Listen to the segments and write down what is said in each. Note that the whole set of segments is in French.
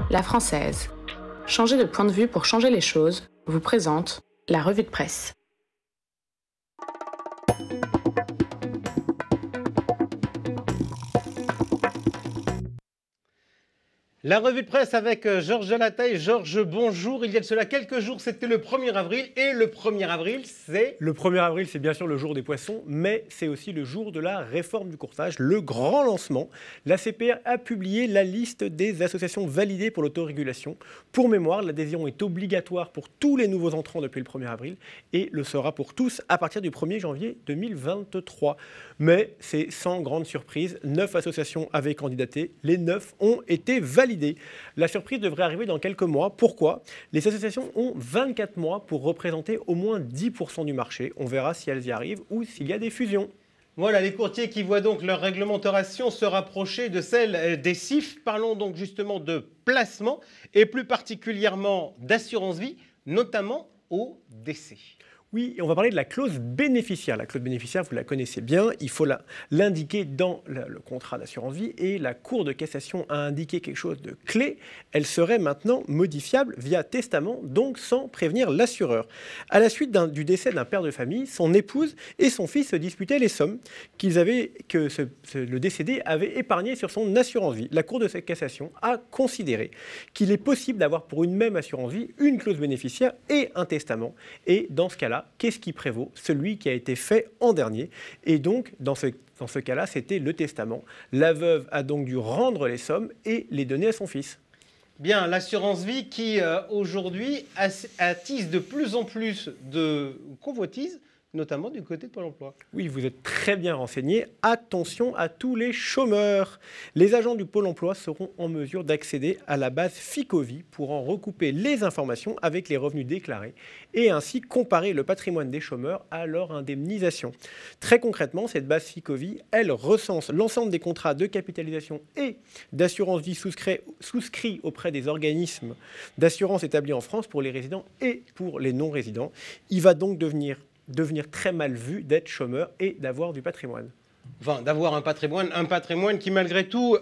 La Française, changer de point de vue pour changer les choses, vous présente la revue de presse. La revue de presse avec Georges Delataille. Georges, bonjour. Il y a de cela quelques jours, c'était le 1er avril. Et le 1er avril, c'est... Le 1er avril, c'est bien sûr le jour des poissons, mais c'est aussi le jour de la réforme du courtage, le grand lancement. La CPR a publié la liste des associations validées pour l'autorégulation. Pour mémoire, l'adhésion est obligatoire pour tous les nouveaux entrants depuis le 1er avril et le sera pour tous à partir du 1er janvier 2023. Mais c'est sans grande surprise, 9 associations avaient candidaté, les 9 ont été validées. La surprise devrait arriver dans quelques mois. Pourquoi ? Les associations ont 24 mois pour représenter au moins 10% du marché. On verra si elles y arrivent ou s'il y a des fusions. Voilà, les courtiers qui voient donc leur réglementation se rapprocher de celle des CIF. Parlons donc justement de placement et plus particulièrement d'assurance vie, notamment au décès. Oui, et on va parler de la clause bénéficiaire. La clause bénéficiaire, vous la connaissez bien, il faut l'indiquer dans le contrat d'assurance vie et la Cour de cassation a indiqué quelque chose de clé. Elle serait maintenant modifiable via testament, donc sans prévenir l'assureur. À la suite du décès d'un père de famille, son épouse et son fils se disputaient les sommes que le décédé avait épargnées sur son assurance vie. La Cour de cassation a considéré qu'il est possible d'avoir pour une même assurance vie une clause bénéficiaire et un testament. Et dans ce cas-là, qu'est-ce qui prévaut ? Celui qui a été fait en dernier. Et donc, dans ce cas-là, c'était le testament. La veuve a donc dû rendre les sommes et les donner à son fils. Bien, l'assurance vie qui, aujourd'hui, attise de plus en plus de convoitises, notamment du côté de Pôle emploi. Oui, vous êtes très bien renseigné. Attention à tous les chômeurs. Les agents du Pôle emploi seront en mesure d'accéder à la base Ficovi pour en recouper les informations avec les revenus déclarés et ainsi comparer le patrimoine des chômeurs à leur indemnisation. Très concrètement, cette base Ficovi, elle recense l'ensemble des contrats de capitalisation et d'assurance vie souscrits auprès des organismes d'assurance établis en France pour les résidents et pour les non-résidents. Il va donc devenir très mal vu d'être chômeur et d'avoir du patrimoine. Enfin, d'avoir un patrimoine qui malgré tout,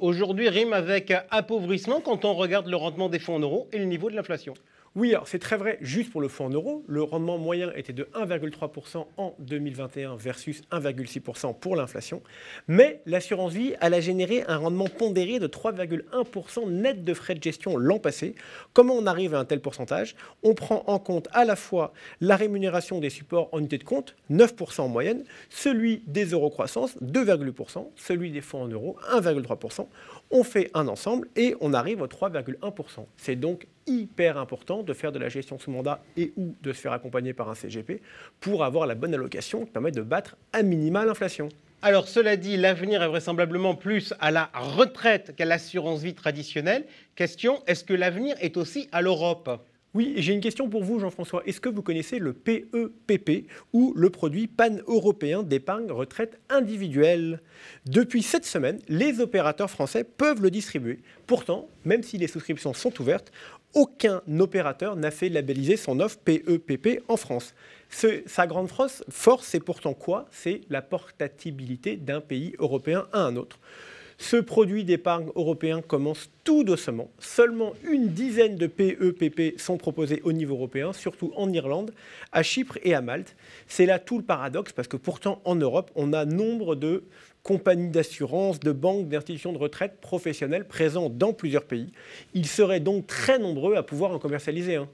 aujourd'hui, rime avec appauvrissement quand on regarde le rendement des fonds en euros et le niveau de l'inflation. Oui, alors c'est très vrai juste pour le fonds en euros. Le rendement moyen était de 1,3% en 2021 versus 1,6% pour l'inflation. Mais l'assurance vie, elle a généré un rendement pondéré de 3,1% net de frais de gestion l'an passé. Comment on arrive à un tel pourcentage ? On prend en compte à la fois la rémunération des supports en unité de compte, 9% en moyenne, celui des euros croissance, 2,8%, celui des fonds en euros, 1,3%. On fait un ensemble et on arrive à 3,1%. C'est donc hyper important de faire de la gestion sous mandat et ou de se faire accompagner par un CGP pour avoir la bonne allocation qui permet de battre à minima l'inflation. Alors cela dit, l'avenir est vraisemblablement plus à la retraite qu'à l'assurance vie traditionnelle. Question, est-ce que l'avenir est aussi à l'Europe ? Oui, j'ai une question pour vous, Jean-François. Est-ce que vous connaissez le PEPP ou le produit pan-européen d'épargne retraite individuelle ? Depuis cette semaine, les opérateurs français peuvent le distribuer. Pourtant, même si les souscriptions sont ouvertes, aucun opérateur n'a fait labelliser son offre PEPP en France. Sa grande force, c'est pourtant quoi ? C'est la portabilité d'un pays européen à un autre. Ce produit d'épargne européen commence tout doucement. Seulement une dizaine de PEPP sont proposés au niveau européen, surtout en Irlande, à Chypre et à Malte. C'est là tout le paradoxe, parce que pourtant en Europe, on a nombre de compagnies d'assurance, de banques, d'institutions de retraite professionnelles présentes dans plusieurs pays. Ils seraient donc très nombreux à pouvoir en commercialiser un.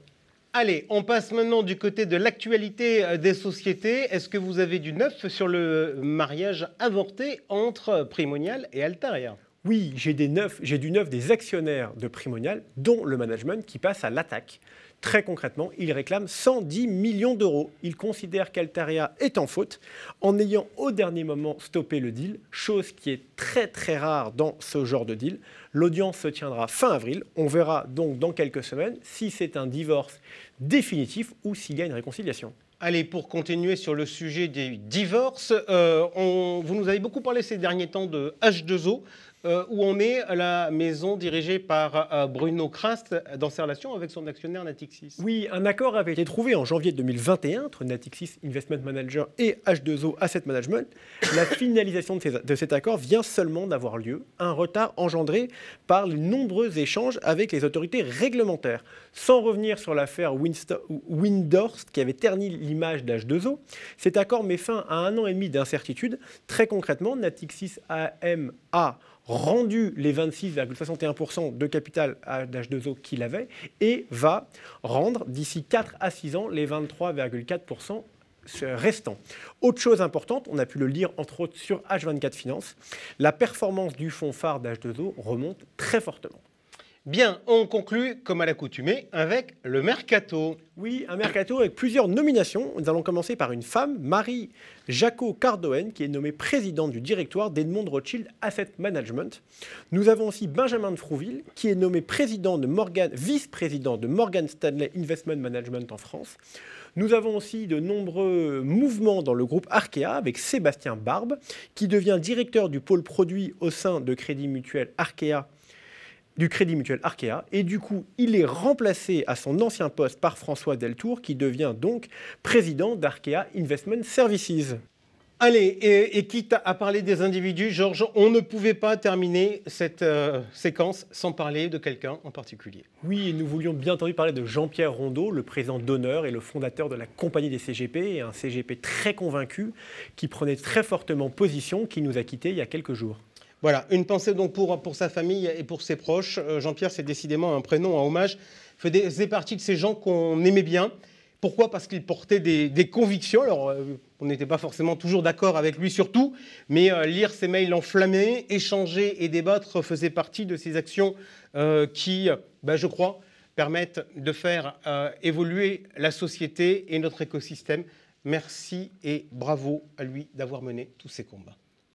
Allez, on passe maintenant du côté de l'actualité des sociétés. Est-ce que vous avez du neuf sur le mariage avorté entre Primonial et Altaria ? Oui, j'ai du neuf des actionnaires de Primonial, dont le management qui passe à l'attaque. Très concrètement, ils réclament 110 millions d'euros. Ils considèrent qu'Altaria est en faute en ayant au dernier moment stoppé le deal, chose qui est très très rare dans ce genre de deal. L'audience se tiendra fin avril. On verra donc dans quelques semaines si c'est un divorce définitif ou s'il y a une réconciliation. Allez, pour continuer sur le sujet des divorces, vous nous avez beaucoup parlé ces derniers temps de H2O. où on est à la maison dirigée par Bruno Krast dans ses relations avec son actionnaire Natixis. Oui, un accord avait été trouvé en janvier 2021 entre Natixis Investment Manager et H2O Asset Management. La finalisation de cet accord vient seulement d'avoir lieu, un retard engendré par les nombreux échanges avec les autorités réglementaires. Sans revenir sur l'affaire Windhorst qui avait terni l'image d'H2O, cet accord met fin à 1 an et demi d'incertitude. Très concrètement, Natixis AM a rendu les 26,61% de capital à H2O qu'il avait et va rendre d'ici 4 à 6 ans les 23,4% restants. Autre chose importante, on a pu le lire entre autres sur H24 Finance, la performance du fonds phare d'H2O remonte très fortement. Bien, on conclut, comme à l'accoutumée, avec le Mercato. Oui, un Mercato avec plusieurs nominations. Nous allons commencer par une femme, Marie Jacot-Cardoen, qui est nommée présidente du directoire d'Edmond Rothschild Asset Management. Nous avons aussi Benjamin de Frouville, qui est nommé vice-président de Morgan Stanley Investment Management en France. Nous avons aussi de nombreux mouvements dans le groupe Arkea, avec Sébastien Barbe, qui devient directeur du pôle produit au sein de Crédit Mutuel Arkea, et du coup, il est remplacé à son ancien poste par François Deltour, qui devient donc président d'Arkea Investment Services. Allez, et quitte à parler des individus, Georges, on ne pouvait pas terminer cette séquence sans parler de quelqu'un en particulier. Oui, et nous voulions bien entendu parler de Jean-Pierre Rondeau, le président d'honneur et le fondateur de la Compagnie des CGP, et un CGP très convaincu, qui prenait très fortement position, qui nous a quittés il y a quelques jours. Voilà, une pensée donc pour sa famille et pour ses proches. Jean-Pierre, c'est décidément un prénom, un hommage. Faisait partie de ces gens qu'on aimait bien. Pourquoi ? Parce qu'il portait des convictions. Alors, on n'était pas forcément toujours d'accord avec lui sur tout, mais lire ses mails enflammés, échanger et débattre faisait partie de ces actions qui, je crois, permettent de faire évoluer la société et notre écosystème. Merci et bravo à lui d'avoir mené tous ces combats.